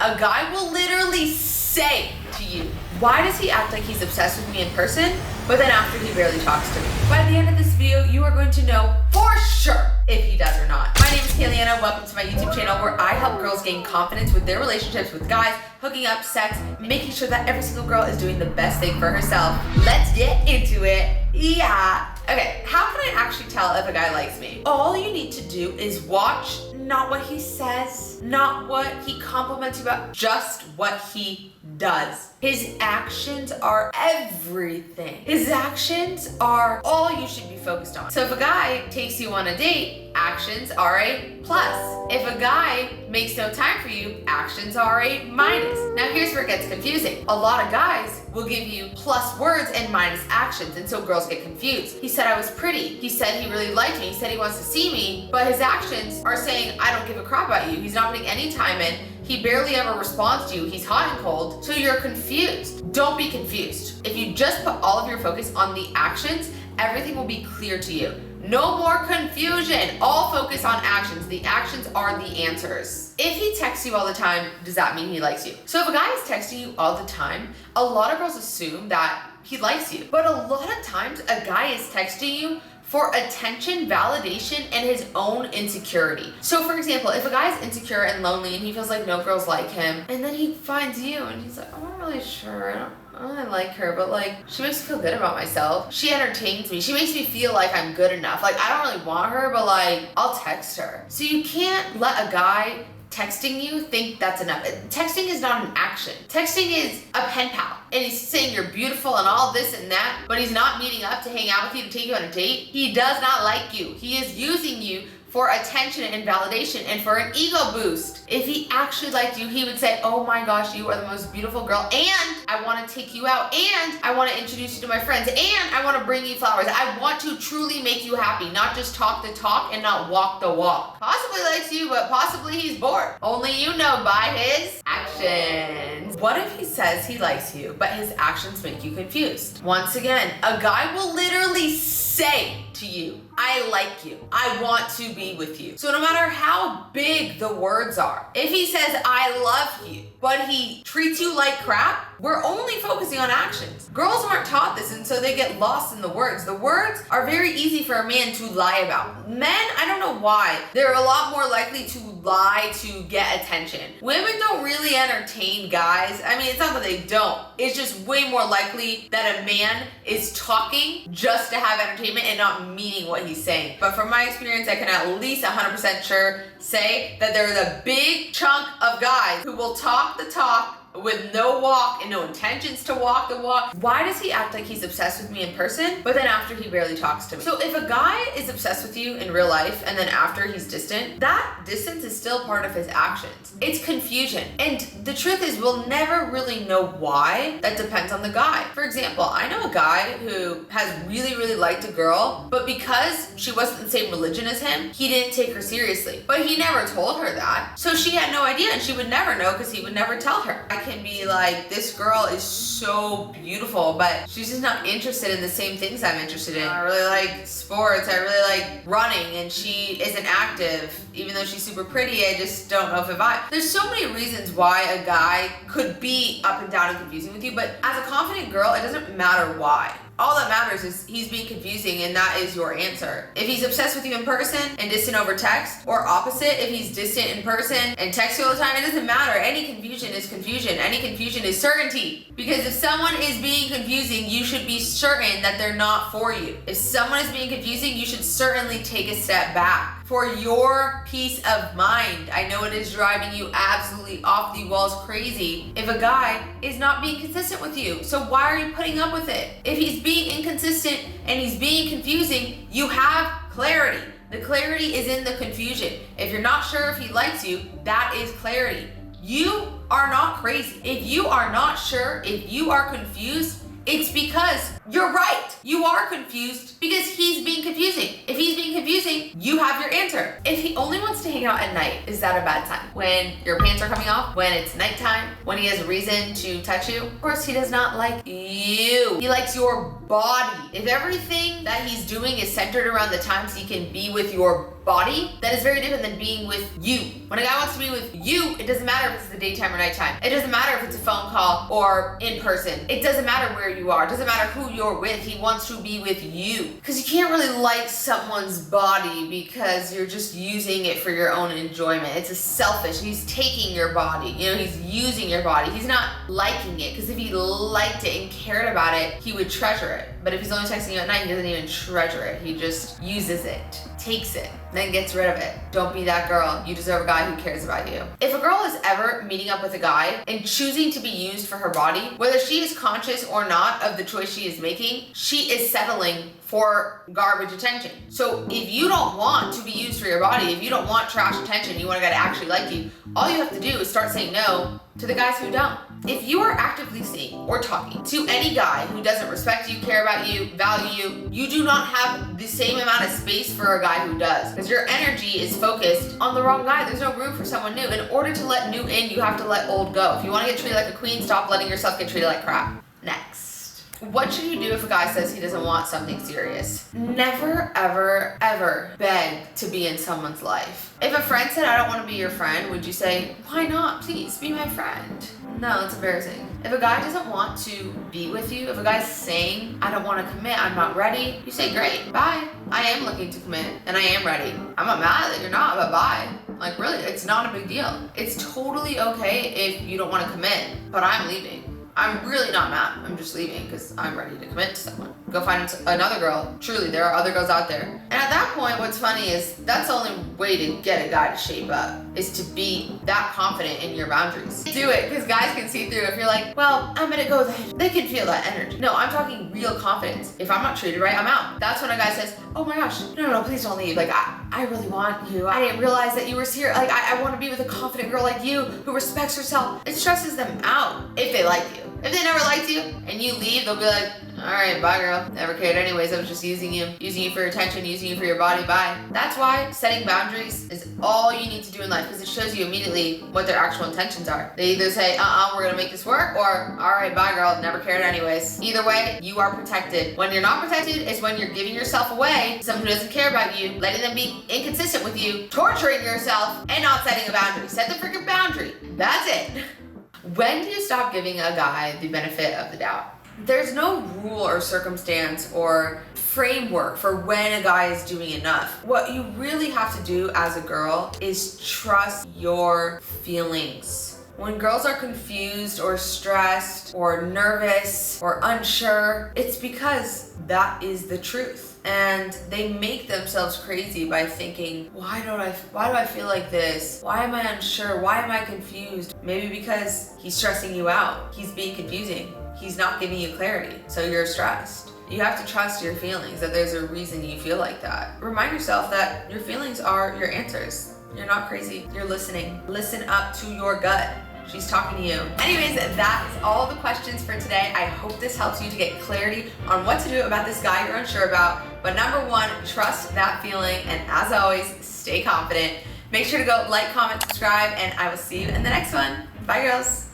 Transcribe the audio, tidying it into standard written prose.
A guy will literally say to you, why does he act like he's obsessed with me in person, but then after he barely talks to me? By the end of this video, you are going to know for sure if he does or not. My name is Kailey and welcome to my YouTube channel where I help girls gain confidence with their relationships with guys, hooking up, sex, making sure that every single girl is doing the best thing for herself. Let's get into it. Yeah. Okay, how can I actually tell if a guy likes me? All you need to do is watch not what he says, not what he compliments you about, just what he does. His actions are everything. His actions are all you should be focused on. So if a guy takes you on a date, actions are a plus. If a guy makes no time for you, actions are a minus. Now here's where it gets confusing. A lot of guys will give you plus words and minus actions, and so girls get confused. He said I was pretty. He said he really liked me. He said he wants to see me, but his actions are saying I don't give a crap about you. He's not putting any time in. He barely ever responds to you. He's hot and cold, so you're confused. Don't be confused. If you just put all of your focus on the actions, everything will be clear to you. No more confusion. All focus on actions. The actions are the answers. If he texts you all the time, does that mean he likes you? So if a guy is texting you all the time, a lot of girls assume that he likes you. But a lot of times a guy is texting you for attention, validation, and his own insecurity. So for example, if a guy is insecure and lonely and he feels like no girls like him, and then he finds you and he's like, I'm not really sure, I don't really like her, but like, she makes me feel good about myself. She entertains me. She makes me feel like I'm good enough. Like, I don't really want her, but like, I'll text her. So you can't let a guy texting you think that's enough. Texting is not an action. Texting is a pen pal. And he's saying you're beautiful and all this and that, but he's not meeting up to hang out with you to take you on a date. He does not like you. He is using you for attention and validation and for an ego boost. If he actually liked you, he would say, oh my gosh, you are the most beautiful girl, and I want to take you out, and I want to introduce you to my friends, and I want to bring you flowers. I want to truly make you happy, not just talk the talk and not walk the walk. Possibly likes you, but possibly he's bored. Only you know by his actions. What if he says he likes you, but his actions make you confused? Once again, a guy will literally say to you, I like you. I want to be with you. So no matter how big the words are, if he says, I love you, but he treats you like crap, we're only focusing on actions. Girls aren't taught this, and so they get lost in the words. The words are very easy for a man to lie about. Men, I don't know why, they're a lot more likely to lie to get attention. Women don't really entertain guys. I mean, it's not that they don't. It's just way more likely that a man is talking just to have entertainment and not meaning what he's saying. But from my experience, I can at least 100% sure say that there's a big chunk of guys who will talk the talk with no walk and no intentions to walk the walk. Why does he act like he's obsessed with me in person, but then after he barely talks to me? So if a guy is obsessed with you in real life and then after he's distant, that distance is still part of his actions. It's confusion. And the truth is, we'll never really know why. That depends on the guy. For example, I know a guy who has really, really liked a girl, but because she wasn't the same religion as him, he didn't take her seriously. But he never told her that. So she had no idea, and she would never know because he would never tell her. I can be like, this girl is so beautiful, but she's just not interested in the same things I'm interested in. I really like sports, I really like running, and she isn't active. Even though she's super pretty, I just don't know if it vibes. There's so many reasons why a guy could be up and down and confusing with you, but as a confident girl, it doesn't matter why. All that matters is he's being confusing, and that is your answer. If he's obsessed with you in person and distant over text, or opposite, if he's distant in person and texts you all the time, it doesn't matter. Any confusion is confusion. Any confusion is certainty. Because if someone is being confusing, you should be certain that they're not for you. If someone is being confusing, you should certainly take a step back. For your peace of mind. I know it is driving you absolutely off the walls crazy if a guy is not being consistent with you. So why are you putting up with it? If he's being inconsistent and he's being confusing, you have clarity. The clarity is in the confusion. If you're not sure if he likes you, that is clarity. You are not crazy. If you are not sure, if you are confused, it's because You're right. You are confused because he's being confusing. If he's being confusing, you have your answer. If he only wants to hang out at night, is that a bad time? When your pants are coming off, when it's nighttime, when he has a reason to touch you? Of course, he does not like you. He likes your body. If everything that he's doing is centered around the times he can be with your body, that is very different than being with you. When a guy wants to be with you, it doesn't matter if it's the daytime or nighttime. It doesn't matter if it's a phone call or in person. It doesn't matter where you are. It doesn't matter who you're with. He wants to be with you. Because you can't really like someone's body because you're just using it for your own enjoyment. It's a selfish. He's taking your body. You know, he's using your body. He's not liking it, because if he liked it and cared about it, he would treasure it. But if he's only texting you at night, he doesn't even treasure it. He just uses it, takes it, then gets rid of it. Don't be that girl. You deserve a guy who cares about you. If a girl is ever meeting up with a guy and choosing to be used for her body, whether she is conscious or not of the choice she is making, she is settling for garbage attention. So if you don't want to be used for your body, if you don't want trash attention, you want a guy to actually like you, all you have to do is start saying no to the guys who don't. If you are actively seeing or talking to any guy who doesn't respect you, care about you, value you, you do not have the same amount of space for a guy who does, because your energy is focused on the wrong guy. There's no room for someone new. In order to let new in, you have to let old go. If you want to get treated like a queen, stop letting yourself get treated like crap. Next. What should you do if a guy says he doesn't want something serious? Never, ever, ever beg to be in someone's life. If a friend said, I don't want to be your friend, would you say, why not? Please be my friend. No, it's embarrassing. If a guy doesn't want to be with you, if a guy's saying, I don't want to commit, I'm not ready, you say, great, bye. I am looking to commit and I am ready. I'm not mad that you're not, but bye. Like, really, it's not a big deal. It's totally okay if you don't want to commit, but I'm leaving. I'm really not mad. I'm just leaving because I'm ready to commit to someone. Go find another girl. Truly, there are other girls out there. And at that point, what's funny is that's the only way to get a guy to shape up, is to be that confident in your boundaries. Do it, because guys can see through. If you're like, well, I'm gonna go then, they can feel that energy. No, I'm talking real confidence. If I'm not treated right, I'm out. That's when a guy says, oh my gosh, no, please don't leave. Like, I really want you. I didn't realize that you were here. Like, I want to be with a confident girl like you who respects herself. It stresses them out if they like you. If they never liked you and you leave, they'll be like, all right, bye girl. Never cared anyways. I was just using you for your attention, using you for your body, bye. That's why setting boundaries is all you need to do in life, because it shows you immediately what their actual intentions are. They either say, we're gonna make this work, or all right, bye girl, never cared anyways. Either way, you are protected. When you're not protected is when you're giving yourself away to someone who doesn't care about you, letting them be inconsistent with you, torturing yourself, and not setting a boundary. Set the freaking boundary. That's it. When do you stop giving a guy the benefit of the doubt? There's no rule or circumstance or framework for when a guy is doing enough. What you really have to do as a girl is trust your feelings. When girls are confused or stressed or nervous or unsure, it's because that is the truth. And they make themselves crazy by thinking, why do I feel like this? Why am I unsure? Why am I confused? Maybe because he's stressing you out. He's being confusing. He's not giving you clarity, so you're stressed. You have to trust your feelings, that there's a reason you feel like that. Remind yourself that your feelings are your answers. You're not crazy. You're listening. Listen up to your gut. She's talking to you. Anyways, that is all the questions for today. I hope this helps you to get clarity on what to do about this guy you're unsure about. But number one, trust that feeling. And as always, stay confident. Make sure to go like, comment, subscribe, and I will see you in the next one. Bye, girls.